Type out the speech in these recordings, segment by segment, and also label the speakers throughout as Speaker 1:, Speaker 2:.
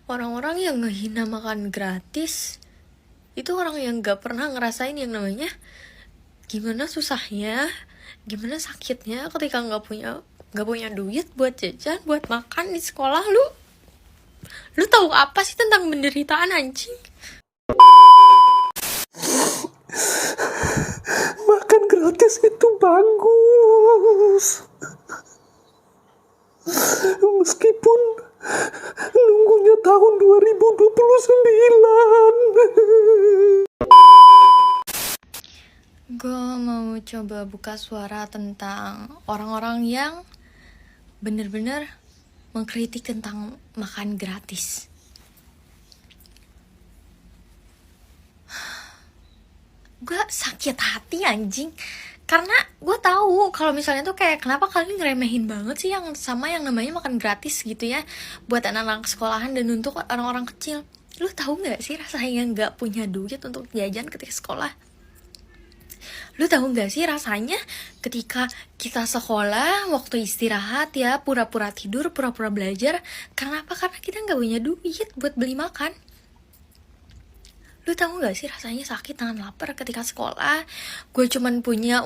Speaker 1: Orang-orang yang ngehina makan gratis itu orang yang gak pernah ngerasain yang namanya gimana susahnya, gimana sakitnya ketika gak punya duit buat jajan, buat makan di sekolah. Lu tahu apa sih tentang penderitaan, anjing?
Speaker 2: Makan gratis itu bagus, meskipun nunggunya tahun 2029.
Speaker 1: Gue mau coba buka suara tentang orang-orang yang bener-bener mengkritik tentang makan gratis. Gue sakit hati, anjing, karena gue tahu kalau misalnya tuh kayak kenapa kalian ngeremehin banget sih yang sama yang namanya makan gratis gitu ya, buat anak-anak sekolahan dan untuk orang-orang kecil. Lu tahu nggak sih rasanya nggak punya duit untuk jajan ketika sekolah? Lu tahu nggak sih rasanya ketika kita sekolah, waktu istirahat ya, pura-pura tidur, pura-pura belajar. Kenapa? Karena kita nggak punya duit buat beli makan. Lu tahu nggak sih rasanya sakit nahan lapar ketika sekolah? Gue cuman punya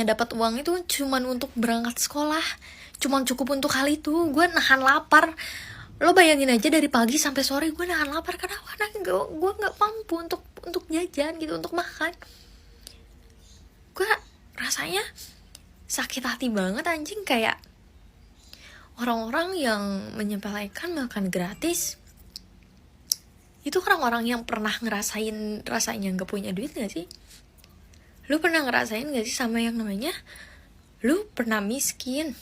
Speaker 1: dapat uang itu cuman untuk berangkat sekolah. Cuman cukup untuk hal itu. Gue nahan lapar. Lo bayangin aja dari pagi sampai sore gue nahan lapar. Karena gue nggak mampu untuk jajan gitu, untuk makan. Gue rasanya sakit hati banget, anjing. Kayak orang-orang yang menyepelekan makan gratis itu orang-orang yang pernah ngerasain rasanya gak punya duit gak sih? Lu pernah ngerasain gak sih sama yang namanya lu pernah miskin?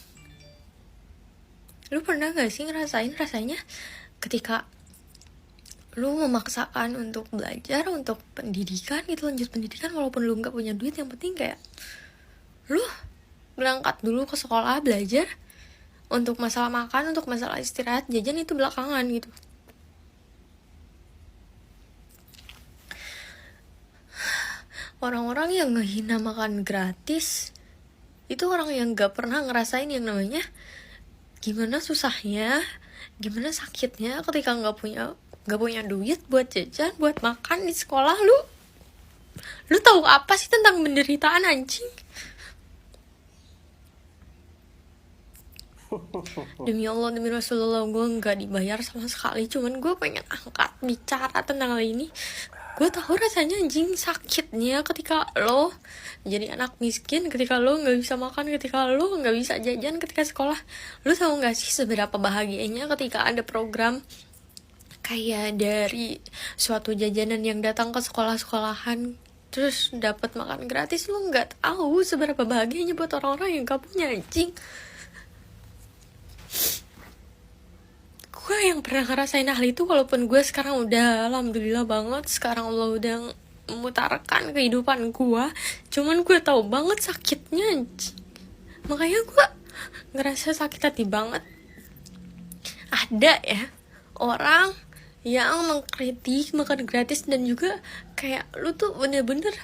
Speaker 1: Lu pernah gak sih ngerasain rasanya ketika lu memaksakan untuk belajar, untuk pendidikan gitu, lanjut pendidikan walaupun lu gak punya duit. Yang penting kayak lu berangkat dulu ke sekolah belajar, untuk masalah makan, untuk masalah istirahat, jajan itu belakangan gitu. Orang-orang yang ngehina makan gratis itu orang yang gak pernah ngerasain yang namanya gimana susahnya, gimana sakitnya ketika gak punya duit buat jajan, buat makan di sekolah. Lu tahu apa sih tentang penderitaan, anjing? Demi Allah, demi Rasulullah, gue gak dibayar sama sekali, cuman gue pengen angkat bicara tentang hal ini. Gue tahu rasanya, anjing, sakitnya ketika lo jadi anak miskin, ketika lo gak bisa makan, ketika lo gak bisa jajan ketika sekolah. Lo tahu gak sih seberapa bahagianya ketika ada program kayak dari suatu jajanan yang datang ke sekolah-sekolahan terus dapat makan gratis? Lo gak tahu seberapa bahagianya buat orang-orang yang gak punya, anjing. Gue yang pernah ngerasain hal itu, walaupun gue sekarang udah alhamdulillah banget, sekarang Allah udah memutarkan kehidupan gue, cuman gue tahu banget sakitnya, anjing. Makanya gue ngerasa sakit hati banget. Ada ya orang yang mengkritik makan gratis dan juga kayak lu tuh bener-bener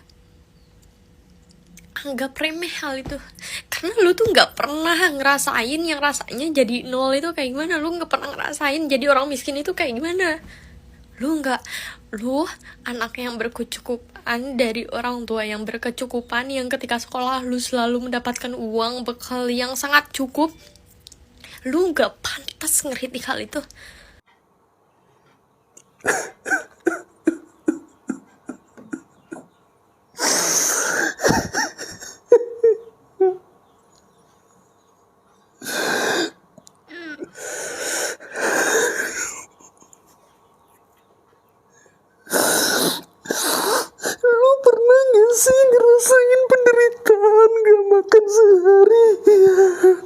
Speaker 1: anggap remeh hal itu, karena lu tuh nggak pernah ngerasain yang rasanya jadi nol itu kayak gimana. Lu nggak pernah ngerasain jadi orang miskin itu kayak gimana. Lu anak yang berkecukupan, dari orang tua yang berkecukupan, yang ketika sekolah lu selalu mendapatkan uang bekal yang sangat cukup. Lu nggak pantas ngeritik hal itu.
Speaker 2: Lu pernah gak sih ngerasain penderitaan gak makan seharian?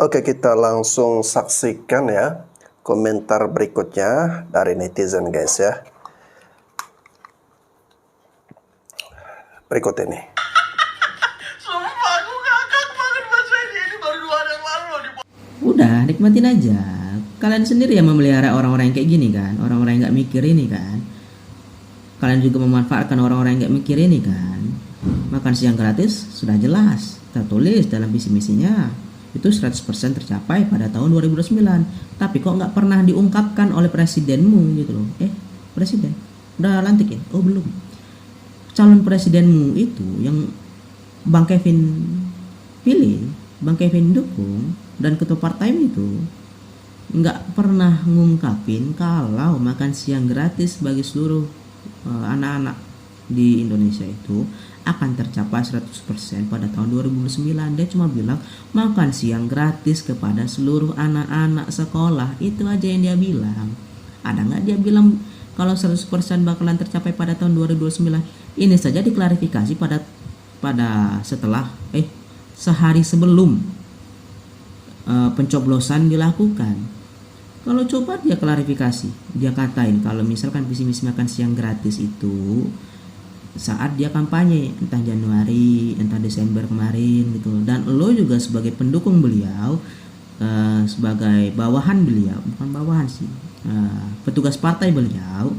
Speaker 2: Oke, kita langsung saksikan ya komentar berikutnya dari netizen guys ya. Berikut ini.
Speaker 3: Udah, nikmatin aja. Kalian sendiri yang memelihara orang-orang yang kayak gini kan, orang-orang yang gak mikir ini kan. Kalian juga memanfaatkan orang-orang yang gak mikir ini kan. Makan siang gratis sudah jelas, tertulis dalam visi misinya. Itu 100% tercapai pada tahun 2009. Tapi kok gak pernah diungkapkan oleh presidenmu gitu loh. Presiden, udah lantik ya? Oh belum. Calon presidenmu itu yang Bang Kevin pilih, Bang Kevin dukung, dan ketua partai itu nggak pernah ngungkapin kalau makan siang gratis bagi seluruh anak-anak di Indonesia itu akan tercapai 100% pada tahun 2009. Dia cuma bilang makan siang gratis kepada seluruh anak-anak sekolah. Itu aja yang dia bilang. Ada nggak dia bilang kalau 100% bakalan tercapai pada tahun 2029? Ini saja diklarifikasi pada setelah sehari sebelum pencoblosan dilakukan. Kalau coba dia klarifikasi, dia katain kalau misalkan visi misi makan siang gratis itu saat dia kampanye, entah Januari, entah Desember kemarin gitu. Dan lo juga sebagai pendukung beliau, sebagai bawahan beliau, bukan bawahan sih, petugas partai beliau,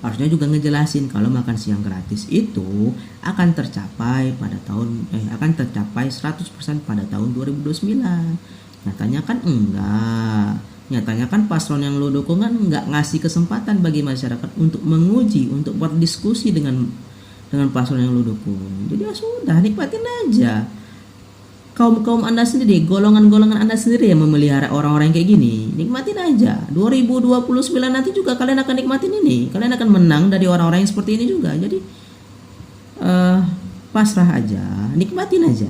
Speaker 3: harusnya juga ngejelasin kalau makan siang gratis itu akan tercapai 100% pada tahun 2029. Nyatanya kan enggak. Nyatanya kan paslon yang lo dukung kan enggak ngasih kesempatan bagi masyarakat untuk menguji, untuk berdiskusi dengan paslon yang lo dukung. Jadi ya sudah, nikmatin aja. Kaum Anda sendiri, golongan-golongan Anda sendiri yang memelihara orang-orang kayak gini, nikmatin aja. 2029 nanti juga kalian akan nikmatin ini. Kalian akan menang dari orang-orang yang seperti ini juga. Jadi pasrah aja, nikmatin aja.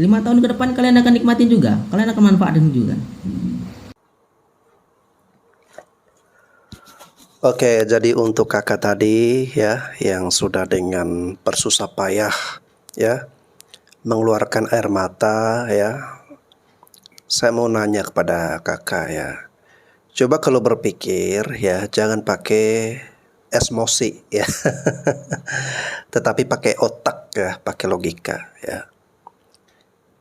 Speaker 3: 5 tahun ke depan kalian akan nikmatin juga. Kalian akan manfaatin juga.
Speaker 2: Oke, jadi untuk kakak tadi ya yang sudah dengan bersusah payah ya mengeluarkan air mata ya, saya mau nanya kepada kakak ya, coba kalau berpikir ya jangan pakai emosi ya tetapi pakai otak ya, pakai logika ya.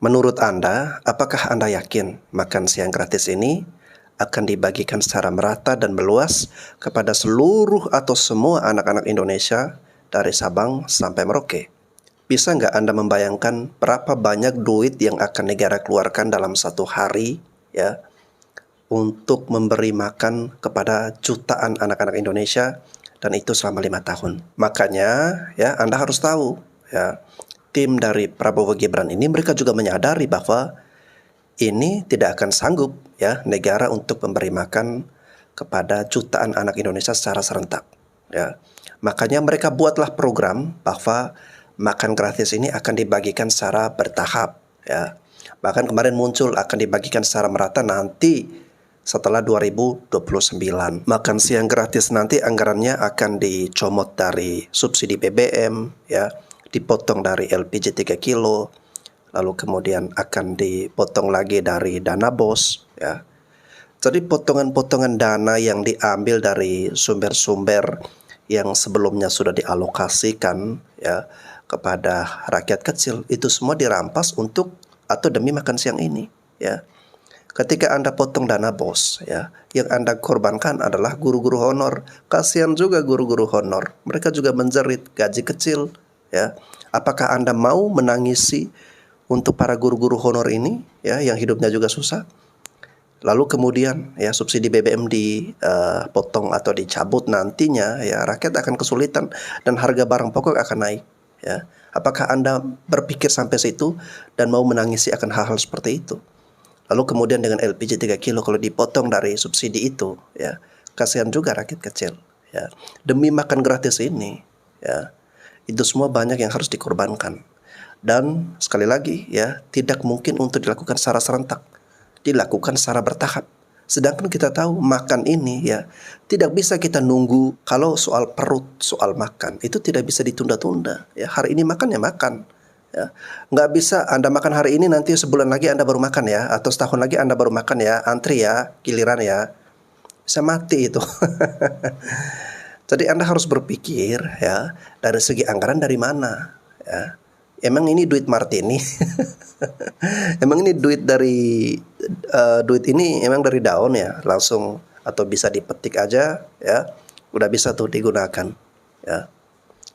Speaker 2: Menurut Anda, apakah Anda yakin makan siang gratis ini akan dibagikan secara merata dan meluas kepada seluruh atau semua anak-anak Indonesia dari Sabang sampai Merauke? Bisa nggak Anda membayangkan berapa banyak duit yang akan negara keluarkan dalam satu hari ya untuk memberi makan kepada jutaan anak-anak Indonesia, dan itu selama 5 tahun. Makanya ya Anda harus tahu ya, tim dari Prabowo Gibran ini mereka juga menyadari bahwa ini tidak akan sanggup ya negara untuk memberi makan kepada jutaan anak Indonesia secara serentak ya. Makanya mereka buatlah program bahwa makan gratis ini akan dibagikan secara bertahap ya. Bahkan kemarin muncul akan dibagikan secara merata nanti setelah 2029. Makan siang gratis nanti anggarannya akan dicomot dari subsidi BBM ya, dipotong dari LPG 3 kilo, lalu kemudian akan dipotong lagi dari dana BOS ya. Jadi potongan-potongan dana yang diambil dari sumber-sumber yang sebelumnya sudah dialokasikan ya kepada rakyat kecil, itu semua dirampas untuk atau demi makan siang ini ya. Ketika Anda potong dana BOS ya, yang Anda korbankan adalah guru-guru honor. Kasihan juga guru-guru honor, mereka juga menjerit gaji kecil ya. Apakah Anda mau menangisi untuk para guru-guru honor ini ya yang hidupnya juga susah? Lalu kemudian ya subsidi BBM dipotong atau dicabut, nantinya ya rakyat akan kesulitan dan harga barang pokok akan naik ya. Apakah Anda berpikir sampai situ dan mau menangisi akan hal-hal seperti itu? Lalu kemudian dengan LPG 3 kilo kalau dipotong dari subsidi itu ya, kasihan juga rakyat kecil ya. Demi makan gratis ini ya, itu semua banyak yang harus dikorbankan. Dan sekali lagi ya, tidak mungkin untuk dilakukan secara serentak, dilakukan secara bertahap. Sedangkan kita tahu makan ini ya tidak bisa kita nunggu. Kalau soal perut, soal makan itu tidak bisa ditunda-tunda ya. Hari ini makan ya makan Ya. Nggak bisa Anda makan hari ini, nanti sebulan lagi Anda baru makan ya, atau setahun lagi Anda baru makan ya, antri ya, giliran ya. Bisa mati itu. Jadi Anda harus berpikir ya, dari segi anggaran dari mana ya. Emang ini duit Martini? Emang ini duit dari duit ini emang dari daun ya, langsung atau bisa dipetik aja ya, udah bisa tuh digunakan ya.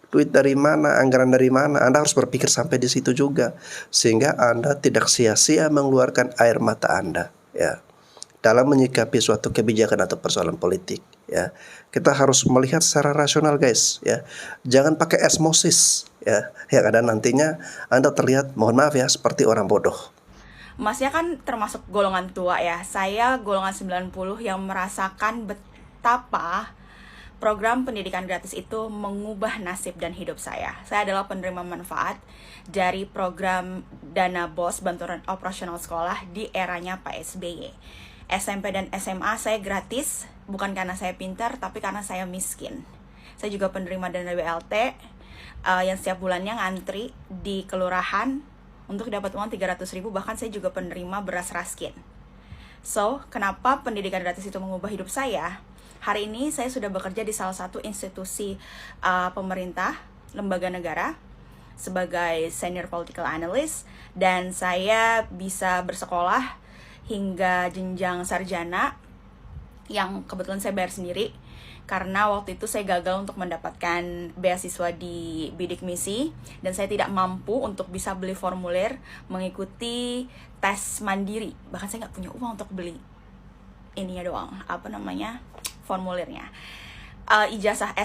Speaker 2: Duit dari mana, anggaran dari mana? Anda harus berpikir sampai di situ juga, sehingga Anda tidak sia-sia mengeluarkan air mata Anda ya dalam menyikapi suatu kebijakan atau persoalan politik ya. Kita harus melihat secara rasional guys ya. Jangan pakai osmosis ya, yang ada nantinya Anda terlihat, mohon maaf ya, seperti orang bodoh.
Speaker 4: Masnya kan termasuk golongan tua ya. Saya golongan 90 yang merasakan betapa program pendidikan gratis itu mengubah nasib dan hidup saya. Saya adalah penerima manfaat dari program Dana BOS, Bantuan Operasional Sekolah, di eranya Pak SBY. SMP dan SMA saya gratis, bukan karena saya pintar, tapi karena saya miskin. Saya juga penerima dana BLT yang setiap bulannya ngantri di kelurahan untuk dapat uang 300.000, bahkan saya juga penerima beras raskin. So, kenapa pendidikan gratis itu mengubah hidup saya? Hari ini saya sudah bekerja di salah satu institusi pemerintah, lembaga negara, sebagai senior political analyst, dan saya bisa bersekolah hingga jenjang sarjana yang kebetulan saya bayar sendiri, karena waktu itu saya gagal untuk mendapatkan beasiswa di bidik misi dan saya tidak mampu untuk bisa beli formulir mengikuti tes mandiri. Bahkan saya nggak punya uang untuk beli ininya doang, formulirnya. Ijazah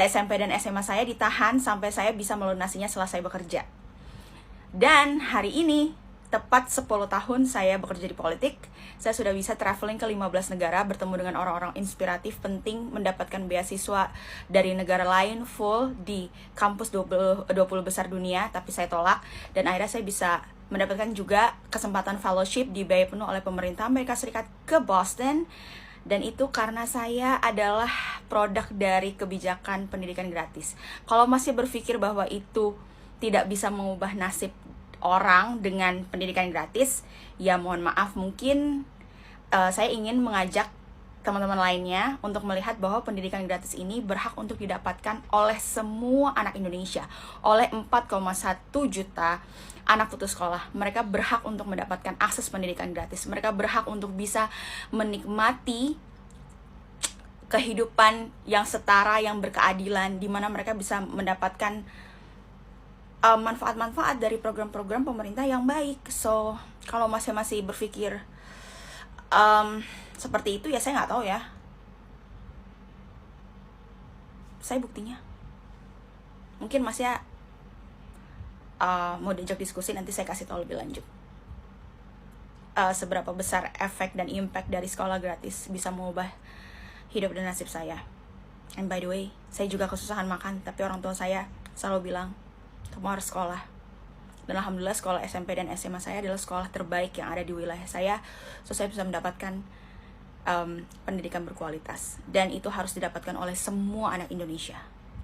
Speaker 4: SMP dan SMA saya ditahan sampai saya bisa melunasinya setelah saya bekerja. Dan hari ini tepat 10 tahun saya bekerja di politik, saya sudah bisa traveling ke 15 negara, bertemu dengan orang-orang inspiratif penting, mendapatkan beasiswa dari negara lain full di kampus 20 besar dunia, tapi saya tolak. Dan akhirnya saya bisa mendapatkan juga kesempatan fellowship dibiayai penuh oleh pemerintah Amerika Serikat ke Boston. Dan itu karena saya adalah produk dari kebijakan pendidikan gratis. Kalau masih berpikir bahwa itu tidak bisa mengubah nasib orang dengan pendidikan gratis, ya mohon maaf, mungkin saya ingin mengajak teman-teman lainnya untuk melihat bahwa pendidikan gratis ini berhak untuk didapatkan oleh semua anak Indonesia, oleh 4,1 juta anak putus sekolah. Mereka berhak untuk mendapatkan akses pendidikan gratis. Mereka berhak untuk bisa menikmati kehidupan yang setara, yang berkeadilan, di mana mereka bisa mendapatkan manfaat-manfaat dari program-program pemerintah yang baik. So, kalau masih berpikir seperti itu, ya saya nggak tahu ya. Saya buktinya. Mungkin masnya mau diajak diskusi, nanti saya kasih tahu lebih lanjut. Seberapa besar efek dan impact dari sekolah gratis bisa mengubah hidup dan nasib saya. And by the way, saya juga kesusahan makan, tapi orang tua saya selalu bilang, kamu harus sekolah. Dan alhamdulillah sekolah SMP dan SMA saya adalah sekolah terbaik yang ada di wilayah saya. So saya bisa mendapatkan pendidikan berkualitas. Dan itu harus didapatkan oleh semua anak Indonesia,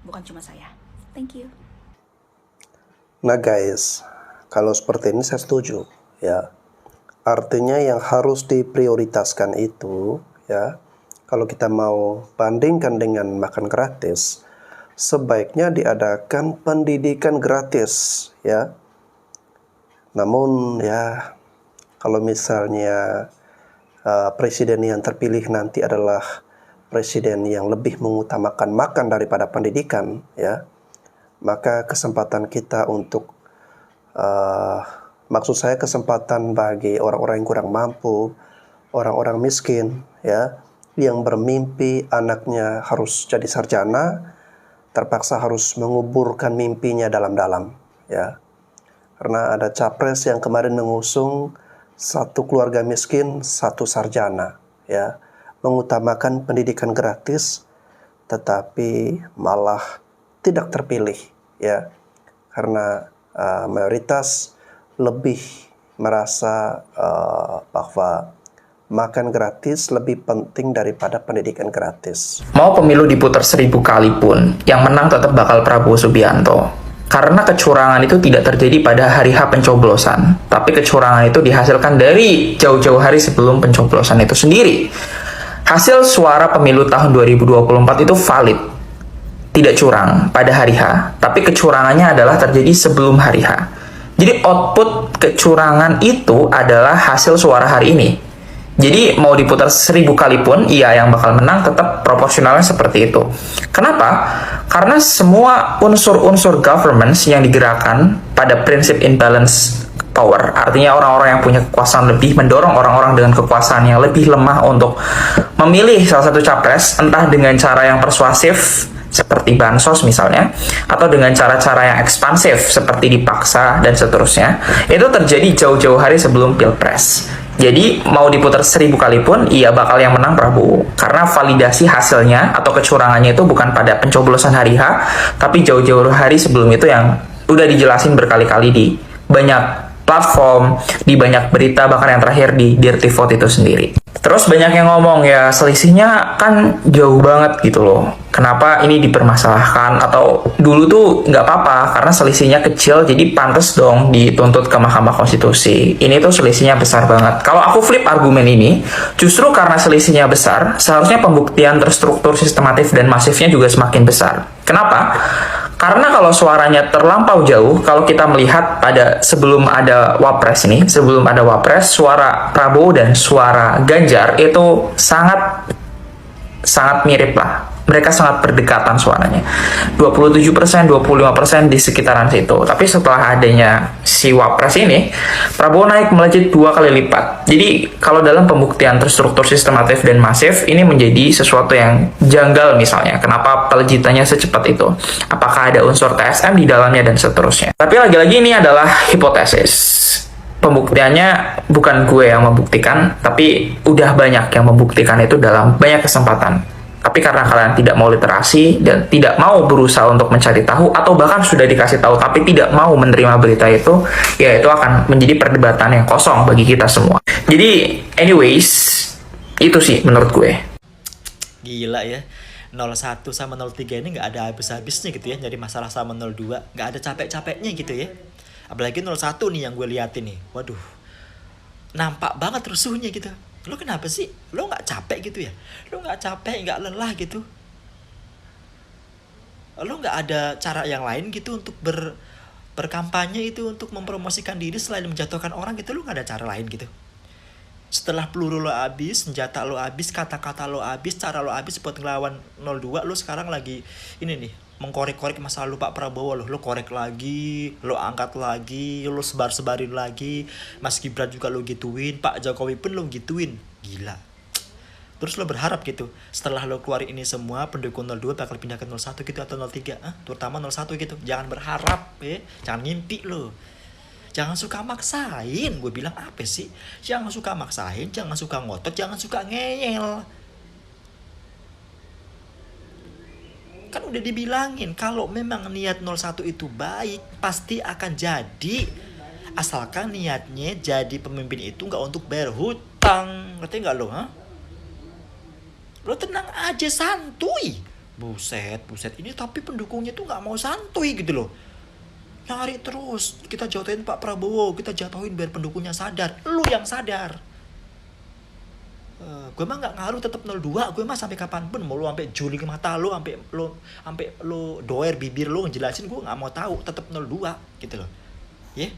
Speaker 4: bukan cuma saya. Thank you.
Speaker 2: Nah guys, kalau seperti ini saya setuju ya. Artinya yang harus diprioritaskan itu ya, kalau kita mau bandingkan dengan makan gratis, sebaiknya diadakan pendidikan gratis ya. Namun ya, kalau misalnya presiden yang terpilih nanti adalah presiden yang lebih mengutamakan makan daripada pendidikan ya, maka kesempatan kita untuk maksud saya kesempatan bagi orang-orang yang kurang mampu, orang-orang miskin ya, yang bermimpi anaknya harus jadi sarjana, terpaksa harus menguburkan mimpinya dalam-dalam ya. Karena ada capres yang kemarin mengusung satu keluarga miskin, satu sarjana ya, mengutamakan pendidikan gratis, tetapi malah tidak terpilih ya, karena mayoritas lebih merasa bahwa makan gratis lebih penting daripada pendidikan gratis.
Speaker 5: Mau pemilu diputar 1000 kali pun, yang menang tetap bakal Prabowo Subianto. Karena kecurangan itu tidak terjadi pada hari H pencoblosan, tapi kecurangan itu dihasilkan dari jauh-jauh hari sebelum pencoblosan itu sendiri. Hasil suara pemilu tahun 2024 itu valid, tidak curang pada hari H, tapi kecurangannya adalah terjadi sebelum hari H. Jadi output kecurangan itu adalah hasil suara hari ini. Jadi mau diputar 1000 kali pun, ia yang bakal menang tetap proporsionalnya seperti itu. Kenapa? Karena semua unsur-unsur governance yang digerakkan pada prinsip imbalance power, artinya orang-orang yang punya kekuasaan lebih mendorong orang-orang dengan kekuasaan yang lebih lemah untuk memilih salah satu capres, entah dengan cara yang persuasif seperti bansos misalnya, atau dengan cara-cara yang ekspansif seperti dipaksa dan seterusnya, itu terjadi jauh-jauh hari sebelum pilpres. Jadi mau diputar 1000 kali pun, ia bakal yang menang Prabowo. Karena validasi hasilnya atau kecurangannya itu bukan pada pencoblosan hari H, tapi jauh-jauh hari sebelum itu yang udah dijelasin berkali-kali di banyak platform, di banyak berita, bahkan yang terakhir di Dirty Vote itu sendiri. Terus banyak yang ngomong ya selisihnya kan jauh banget gitu loh. Kenapa ini dipermasalahkan? Atau dulu tuh nggak apa-apa karena selisihnya kecil, jadi pantas dong dituntut ke Mahkamah Konstitusi. Ini tuh selisihnya besar banget. Kalau aku flip argumen ini, justru karena selisihnya besar, seharusnya pembuktian terstruktur, sistematif, dan masifnya juga semakin besar. Kenapa? Karena kalau suaranya terlampau jauh, kalau kita melihat pada sebelum ada Wapres ini, sebelum ada Wapres, suara Prabowo dan suara Ganjar itu sangat mirip lah. Mereka sangat berdekatan suaranya. 27%, 25% di sekitaran situ. Tapi setelah adanya si Wapres ini, Prabowo naik melejit 2 kali lipat. Jadi kalau dalam pembuktian terstruktur, sistematif, dan masif, ini menjadi sesuatu yang janggal misalnya. Kenapa pelejitannya secepat itu? Apakah ada unsur TSM di dalamnya dan seterusnya. Tapi lagi-lagi ini adalah hipotesis. Pembuktiannya bukan gue yang membuktikan, tapi udah banyak yang membuktikan itu dalam banyak kesempatan. Tapi karena kalian tidak mau literasi dan tidak mau berusaha untuk mencari tahu, atau bahkan sudah dikasih tahu tapi tidak mau menerima berita itu, ya itu akan menjadi perdebatan yang kosong bagi kita semua. Jadi anyways, itu sih menurut gue.
Speaker 6: Gila ya, 01 sama 03 ini nggak ada habis-habisnya gitu ya, jadi masalah sama 02 nggak ada capek-capeknya gitu ya. Apalagi 01 nih yang gue liatin nih, waduh, nampak banget rusuhnya gitu. Lo kenapa sih? Lo nggak capek gitu ya? Lo nggak capek, nggak lelah gitu? Lo nggak ada cara yang lain gitu untuk berkampanye itu, untuk mempromosikan diri selain menjatuhkan orang gitu? Lo nggak ada cara lain gitu? Setelah peluru lo habis, senjata lo habis, kata-kata lo habis, cara lo habis buat ngelawan 02, lo sekarang lagi ini nih, mengkorek-korek masa lalu Pak Prabowo. Lo korek lagi, lo angkat lagi, lo sebar-sebarin lagi. Mas Gibran juga lo gituin, Pak Jokowi pun lo gituin. Gila. Terus lo berharap gitu, setelah lo keluarin ini semua, pendukung 02 bakal pindah ke 01 gitu atau 03, terutama 01 gitu. Jangan berharap ya, jangan ngimpi lo. Jangan suka maksain, gue bilang apa sih? Jangan suka maksain, jangan suka ngotot, jangan suka ngeyel. Kan udah dibilangin, kalau memang niat 01 itu baik, pasti akan jadi. Asalkan niatnya jadi pemimpin itu gak untuk bayar hutang. Ngerti gak lo, Lo tenang aja, santuy. Buset, ini tapi pendukungnya tuh gak mau santuy gitu loh. Nyari terus, kita jatuhin Pak Prabowo, kita jatuhin biar pendukungnya sadar. Lu yang sadar. Gue mah nggak ngaruh, tetap 02. Gue mah sampai kapanpun, mau lu sampai juling mata lu, sampai lu doer bibir lu ngejelasin, gue nggak mau tahu, tetap 02 gitu loh. Ya. Yeah.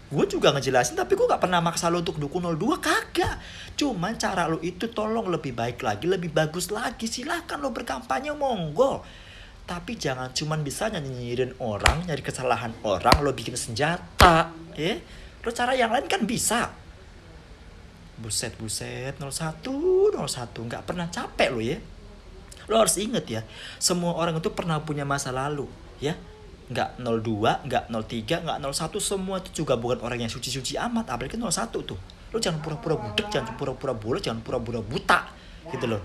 Speaker 6: Gue juga ngejelasin, tapi gue nggak pernah maksa lu untuk dukung 02, kagak. Cuman cara lu itu tolong lebih baik lagi, lebih bagus lagi. Silakan lu berkampanye, monggo. Tapi jangan cuman bisa nyinyirin orang, nyari kesalahan orang, lo bikin senjata, ya. Lo cara yang lain kan bisa. Buset, 01, nggak pernah capek lo ya. Lo harus inget ya, semua orang itu pernah punya masa lalu, ya. Nggak 02, nggak 03, nggak 01, semua itu juga bukan orang yang suci-suci amat, apalagi 01 tuh. Lo jangan pura-pura budek, jangan pura-pura bolos, jangan pura-pura buta, gitu loh.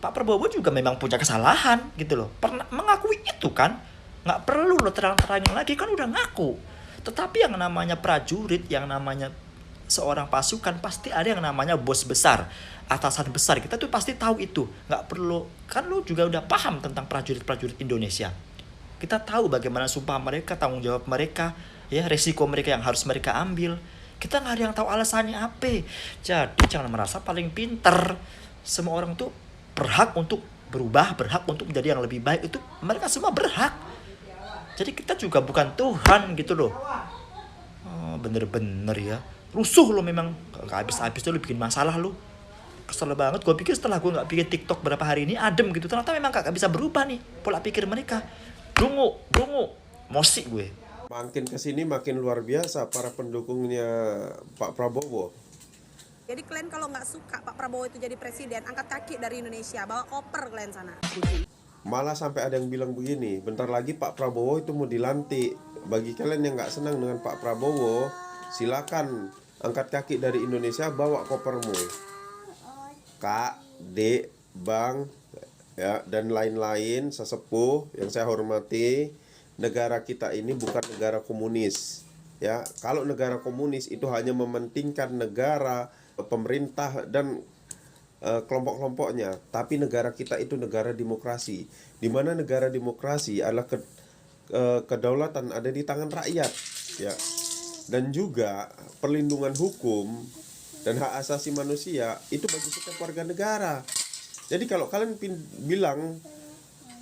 Speaker 6: Pak Prabowo juga memang punya kesalahan gitu loh. Pernah mengakui itu kan. Nggak perlu lo terang-terangin lagi, kan udah ngaku. Tetapi yang namanya prajurit, yang namanya seorang pasukan pasti ada yang namanya bos besar, atasan besar. Kita tuh pasti tahu itu. Nggak perlu, kan lu juga udah paham tentang prajurit-prajurit Indonesia. Kita tahu bagaimana sumpah mereka, tanggung jawab mereka, ya, resiko mereka yang harus mereka ambil. Kita nggak ada yang tahu alasannya apa. Jadi jangan merasa paling pinter. Semua orang tuh berhak untuk berubah, berhak untuk menjadi yang lebih baik. Itu mereka semua berhak. Jadi kita juga bukan Tuhan gitu loh. Oh, bener-bener ya. Rusuh lo memang. Gak habis-habis tuh lo bikin masalah lo. Kesel banget. Gue pikir setelah gue gak bikin TikTok berapa hari ini adem gitu. Ternyata memang gak bisa berubah nih pola pikir mereka. Dungu. Mosik gue.
Speaker 7: Makin kesini makin luar biasa para pendukungnya Pak Prabowo.
Speaker 8: Jadi kalian kalau nggak suka Pak Prabowo itu jadi presiden, angkat kaki dari Indonesia, bawa koper kalian sana.
Speaker 7: Malah sampai ada yang bilang begini, bentar lagi Pak Prabowo itu mau dilantik. Bagi kalian yang nggak senang dengan Pak Prabowo, silakan angkat kaki dari Indonesia, bawa kopermu. Kak, Dek, Bang, ya, dan lain-lain sesepuh yang saya hormati. Negara kita ini bukan negara komunis, ya. Kalau negara komunis itu hanya mementingkan negara, pemerintah dan kelompok-kelompoknya. Tapi negara kita itu negara demokrasi, di mana negara demokrasi adalah kedaulatan ada di tangan rakyat, ya. Dan juga perlindungan hukum dan hak asasi manusia itu bagi setiap warga negara. Jadi kalau kalian bilang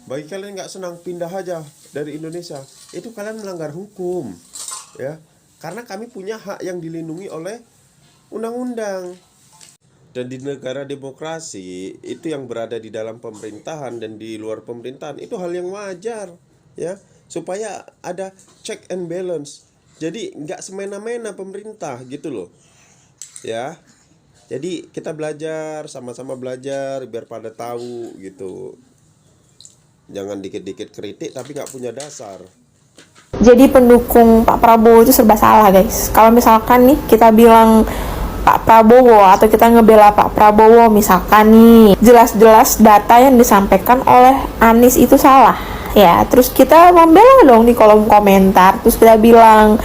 Speaker 7: bagi kalian nggak senang pindah aja dari Indonesia, itu kalian melanggar hukum, ya. Karena kami punya hak yang dilindungi oleh undang-undang. Dan di negara demokrasi itu yang berada di dalam pemerintahan dan di luar pemerintahan itu hal yang wajar, ya, supaya ada check and balance. Jadi nggak semena-mena pemerintah gitu loh, ya. Jadi kita belajar, sama-sama belajar biar pada tahu gitu. Jangan dikit-dikit kritik tapi nggak punya dasar.
Speaker 9: Jadi pendukung Pak Prabowo itu serba salah guys. Kalau misalkan nih kita bilang Pak Prabowo atau kita ngebela Pak Prabowo, misalkan nih jelas-jelas data yang disampaikan oleh Anies itu salah, ya, terus kita membela dong di kolom komentar, terus kita bilang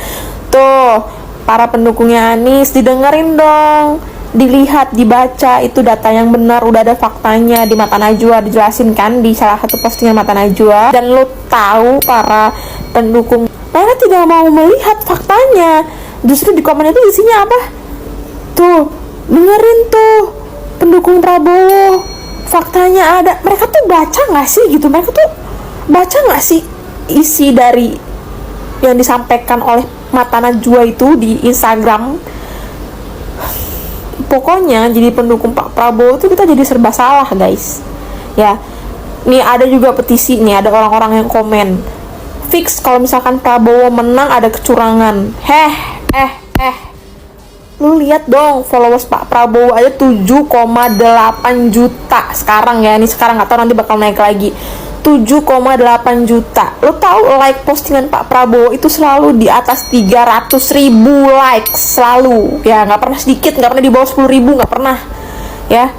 Speaker 9: tuh para pendukungnya Anies didengerin dong, dilihat, dibaca, itu data yang benar, udah ada faktanya di Mata Najwa, dijelasin kan di salah satu postingan Mata Najwa. Dan lo tahu para pendukung mereka tidak mau melihat faktanya, justru di komen itu isinya apa? Tuh, dengerin tuh pendukung Prabowo, faktanya ada. Mereka tuh baca nggak sih gitu? Mereka tuh baca nggak sih isi dari yang disampaikan oleh Mata Najwa itu di Instagram? Pokoknya jadi pendukung Pak Prabowo itu kita jadi serba salah guys, ya. Nih ada juga petisi nih, ada orang-orang yang komen fix kalau misalkan Prabowo menang ada kecurangan. Lu lihat dong followers Pak Prabowo aja 7,8 juta sekarang, ya. Ini sekarang nggak tahu nanti bakal naik lagi. 7,8 juta. Lo tahu like postingan Pak Prabowo itu selalu di atas 300.000 likes selalu, ya, nggak pernah sedikit, nggak pernah di bawah 10.000, nggak pernah, ya.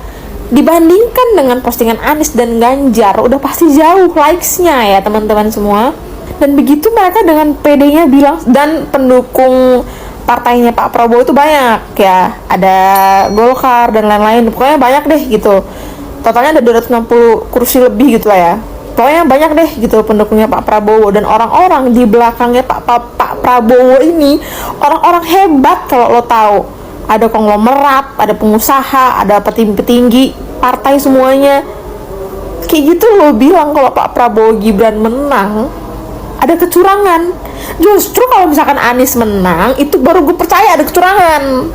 Speaker 9: Dibandingkan dengan postingan Anies dan Ganjar udah pasti jauh likesnya, ya teman-teman semua. Dan begitu mereka dengan PD-nya bilang, dan pendukung partainya Pak Prabowo itu banyak, ya, ada Golkar dan lain-lain, pokoknya banyak deh gitu. Totalnya ada 260 kursi lebih gitu lah, ya. Pokoknya banyak deh gitu pendukungnya Pak Prabowo, dan orang-orang di belakangnya Pak Prabowo ini orang-orang hebat. Kalau lo tahu, ada konglomerat, ada pengusaha, ada petinggi partai, semuanya kayak gitu. Lo bilang kalau Pak Prabowo Gibran menang ada kecurangan. Justru kalau misalkan Anies menang itu baru gue percaya ada kecurangan.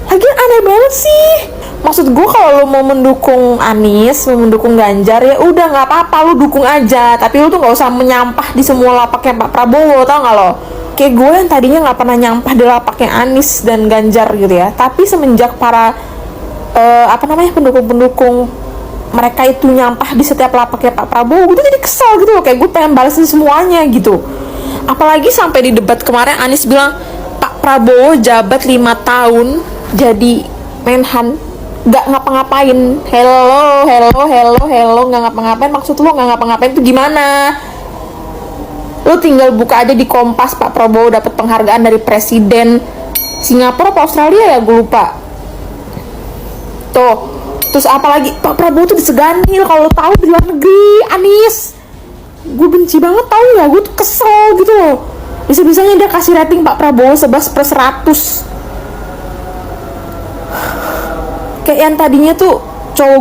Speaker 9: Lagian aneh banget sih. Maksud gue kalau lo mau mendukung Anies, mau mendukung Ganjar, ya udah nggak apa-apa, lo dukung aja. Tapi lo tuh nggak usah menyampah di semua lapaknya Pak Prabowo, tau nggak lo? Kayak gue yang tadinya nggak pernah nyampah di lapaknya Anies dan Ganjar gitu, ya. Tapi semenjak para pendukung-pendukung mereka itu nyampah di setiap lapaknya Pak Prabowo, gue tuh jadi kesel gitu loh. Kayak gue pengen balesin semuanya gitu. Apalagi sampai di debat kemarin Anies bilang Pak Prabowo jabat 5 tahun jadi Menhan, nggak ngapa-ngapain. Hello, nggak ngapa-ngapain. Maksud lo nggak ngapa-ngapain itu gimana? Lo tinggal buka aja di Kompas, Pak Prabowo dapat penghargaan dari presiden Singapura apa Australia ya, gue lupa. Tuh, terus apalagi Pak Prabowo tuh disegani kalau tahu di luar negeri. Anies, gue benci banget tau ya, gue tuh kesel gitu loh. Bisa-bisanya dia kasih rating Pak Prabowo 11/100. Kayak yang tadinya tuh cowok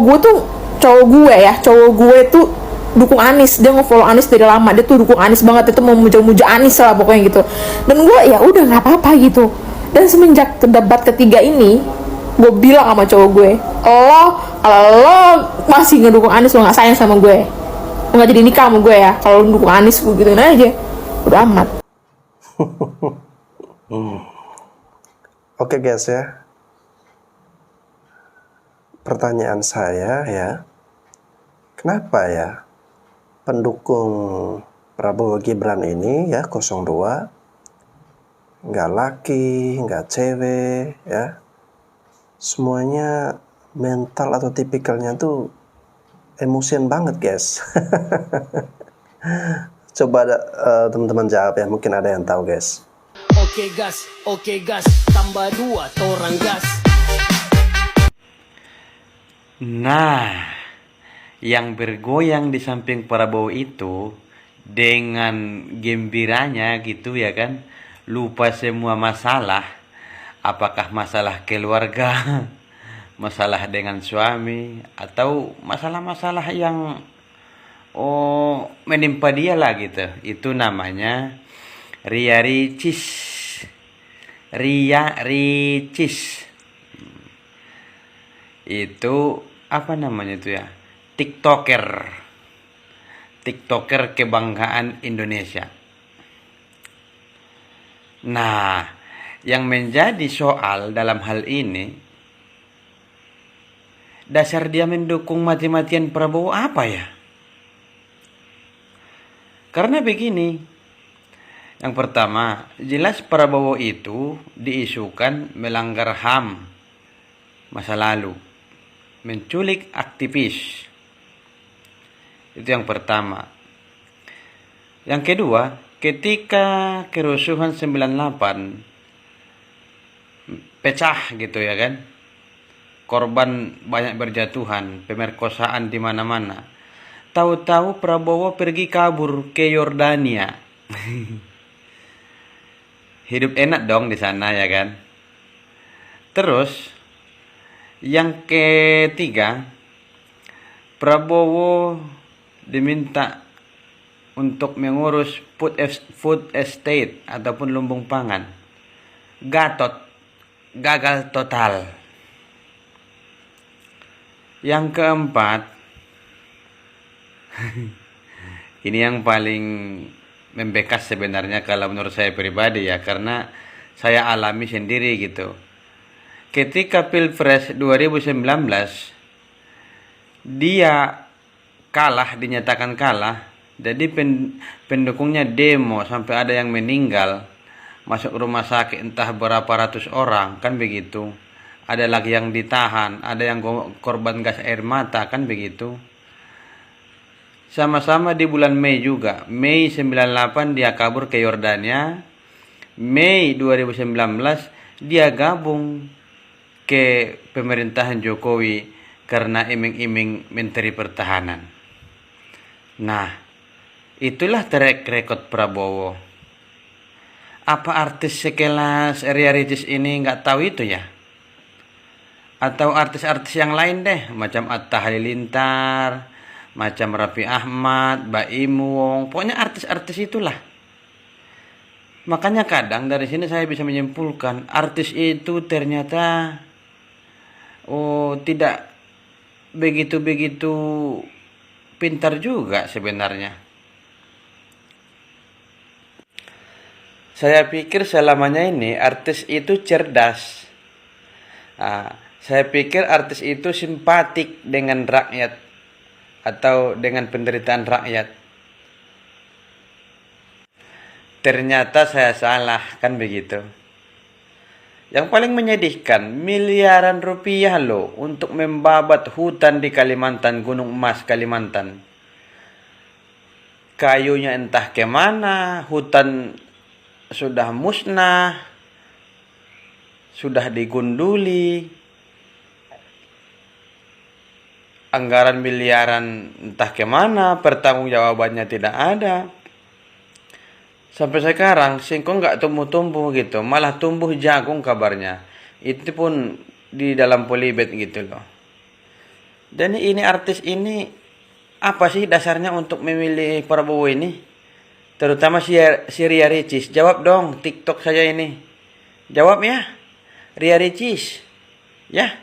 Speaker 9: gue tuh dukung Anies, dia nge-follow Anies dari lama, dia tuh dukung Anies banget, itu mau muja-muja Anies lah pokoknya gitu. Dan gue ya udah nggak apa-apa gitu. Dan semenjak debat ketiga ini, gue bilang sama cowok gue, kalau lo masih ngedukung Anies, lo nggak sayang sama gue, lo nggak jadi nikah sama gue ya. Kalau lo dukung Anies, gue gituin aja, udah amat.
Speaker 2: Oke guys ya, pertanyaan saya ya, kenapa ya pendukung Prabowo Gibran ini ya 02 nggak laki, nggak cewek ya, semuanya mental atau tipikalnya tuh emosian banget guys. Coba teman-teman jawab ya, mungkin ada yang tahu guys.
Speaker 10: Oke gas, tambah 2 torang gas.
Speaker 11: Nah, yang bergoyang di samping Prabowo itu dengan gembiranya gitu ya kan, lupa semua masalah, apakah masalah keluarga, masalah dengan suami, atau masalah-masalah yang menimpa dia lah gitu. Itu namanya Ria Ricis. Itu apa namanya itu ya? TikToker kebanggaan Indonesia. Nah, yang menjadi soal dalam hal ini, dasar dia mendukung mati-matian Prabowo apa ya? Karena begini, yang pertama, jelas Prabowo itu diisukan melanggar HAM masa lalu, menculik aktivis. Itu yang pertama. Yang kedua, ketika kerusuhan 98 pecah gitu ya kan, korban banyak berjatuhan, pemerkosaan di mana-mana. Tahu-tahu Prabowo pergi kabur ke Yordania. Hidup enak dong di sana ya kan. Terus yang ketiga, Prabowo diminta untuk mengurus food estate ataupun lumbung pangan. Gagal total. Yang keempat, ini yang paling membekas sebenarnya kalau menurut saya pribadi ya, karena saya alami sendiri gitu. Ketika Pilpres 2019 dia dinyatakan kalah, jadi pendukungnya demo sampai ada yang meninggal, masuk rumah sakit entah berapa ratus orang, kan begitu. Ada lagi yang ditahan, ada yang korban gas air mata, kan begitu. Sama-sama di bulan Mei juga. Mei 98 dia kabur ke Yordania. Mei 2019 dia gabung ke pemerintahan Jokowi karena iming-iming Menteri Pertahanan. Nah, itulah track record Prabowo. Apa artis sekelas Ria Ricis ini nggak tahu itu ya? Atau artis-artis yang lain deh, macam Atta Halilintar, macam Raffi Ahmad, Baim Wong, pokoknya artis-artis itulah. Makanya kadang dari sini saya bisa menyimpulkan artis itu ternyata tidak begitu-begitu pintar juga sebenarnya. Saya pikir selamanya ini artis itu cerdas. Saya pikir artis itu simpatik dengan rakyat atau dengan penderitaan rakyat. Ternyata saya salah, kan begitu. Yang paling menyedihkan, miliaran rupiah loh untuk membabat hutan di Kalimantan, Gunung Emas Kalimantan. Kayunya entah kemana, hutan sudah musnah. sudah digunduli, anggaran miliaran entah kemana, pertanggungjawabannya tidak ada. Sampai sekarang singkong nggak tumbuh-tumbuh gitu, malah tumbuh jagung kabarnya. Itu pun di dalam polybag gitu loh. Dan ini artis ini apa sih dasarnya untuk memilih Prabowo ini? Terutama si Ria Ricis. Jawab dong TikTok saya ini. Jawab ya, Ria Ricis. Ya.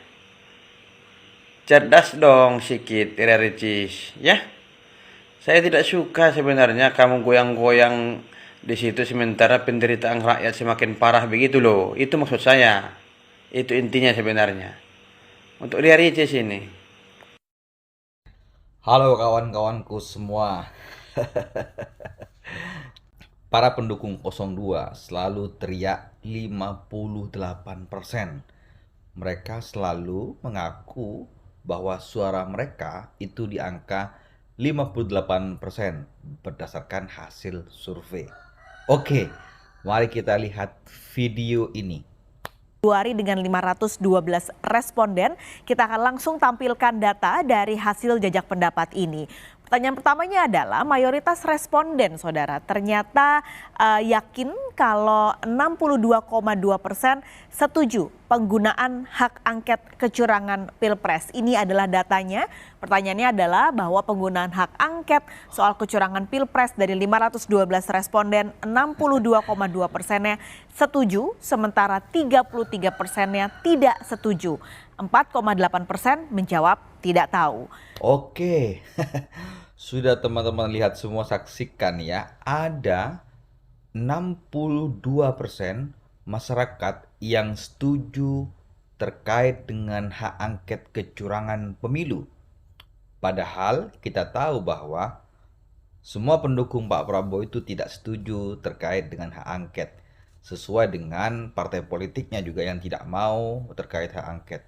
Speaker 11: Cerdas dong sikit Ria Ricis, ya. Saya tidak suka sebenarnya kamu goyang-goyang di situ sementara penderitaan rakyat semakin parah begitu loh. Itu maksud saya. Itu intinya sebenarnya. Untuk Ria Ricis ini.
Speaker 12: Halo kawan-kawanku semua. Para pendukung 02 selalu teriak 58%. Mereka selalu mengaku bahwa suara mereka itu di angka 58% berdasarkan hasil survei. Oke, mari kita lihat video ini.
Speaker 13: Februari dengan 512 responden, kita akan langsung tampilkan data dari hasil jajak pendapat ini. Pertanyaan pertamanya adalah mayoritas responden, saudara, ternyata yakin kalau 62,2% setuju penggunaan hak angket kecurangan Pilpres. Ini adalah datanya. Pertanyaannya adalah bahwa penggunaan hak angket soal kecurangan Pilpres dari 512 responden, 62,2%-nya setuju, sementara 33%-nya tidak setuju. 4,8% menjawab tidak tahu.
Speaker 12: Oke, sudah teman-teman lihat semua, saksikan ya. Ada 62% masyarakat yang setuju terkait dengan hak angket kecurangan pemilu. Padahal kita tahu bahwa semua pendukung Pak Prabowo itu tidak setuju terkait dengan hak angket. Sesuai dengan partai politiknya juga yang tidak mau terkait hak angket.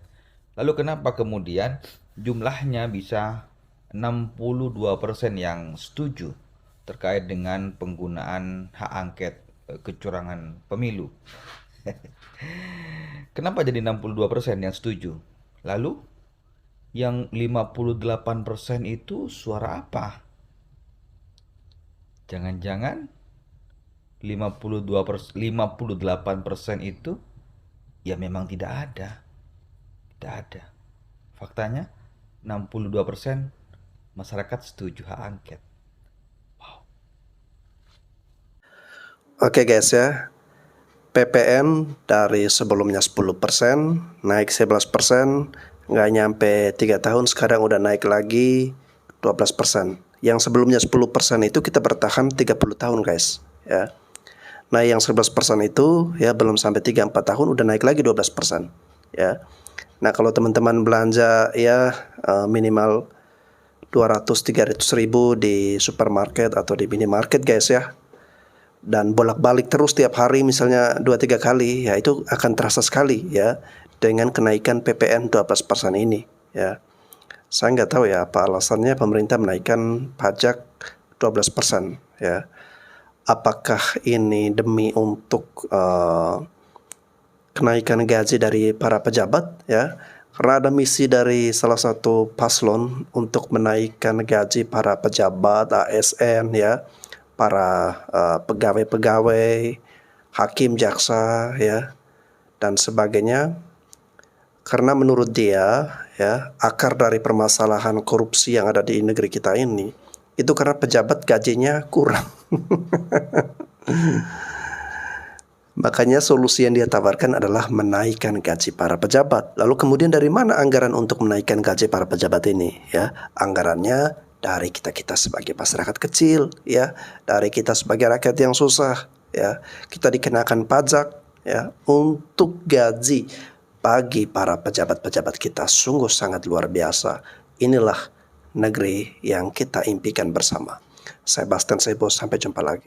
Speaker 12: Lalu kenapa kemudian jumlahnya bisa 62% yang setuju terkait dengan penggunaan hak angket kecurangan pemilu? Kenapa jadi 62% yang setuju? Lalu yang 58% itu suara apa? Jangan-jangan 58% itu ya memang tidak ada. Tidak ada. Faktanya 62% masyarakat setuju hak angket. Wow.
Speaker 2: Oke guys ya, PPN dari sebelumnya 10% naik 11%, nggak nyampe 3 tahun sekarang udah naik lagi 12%. Yang sebelumnya 10% itu kita bertahan 30 tahun guys ya. Nah yang 11% itu ya belum sampai 3-4 tahun udah naik lagi 12% ya. Nah kalau teman-teman belanja ya minimal 200-300 ribu di supermarket atau di minimarket guys ya, dan bolak-balik terus tiap hari misalnya 2-3 kali, ya itu akan terasa sekali ya dengan kenaikan PPN 12% ini ya. Saya nggak tahu ya apa alasannya pemerintah menaikkan pajak 12% ya. Apakah ini demi untuk kenaikan gaji dari para pejabat ya? Karena ada misi dari salah satu paslon untuk menaikkan gaji para pejabat, ASN ya, para pegawai-pegawai, hakim, jaksa ya, dan sebagainya. Karena menurut dia ya, akar dari permasalahan korupsi yang ada di negeri kita ini itu karena pejabat gajinya kurang. Makanya solusi yang dia tawarkan adalah menaikkan gaji para pejabat. Lalu kemudian dari mana anggaran untuk menaikkan gaji para pejabat ini? Ya, anggarannya dari kita sebagai masyarakat kecil, ya, dari kita sebagai rakyat yang susah, ya. Kita dikenakan pajak, ya, untuk gaji bagi para pejabat-pejabat kita. Sungguh sangat luar biasa. Inilah negeri yang kita impikan bersama. Saya Bastian Sebo, sampai jumpa lagi.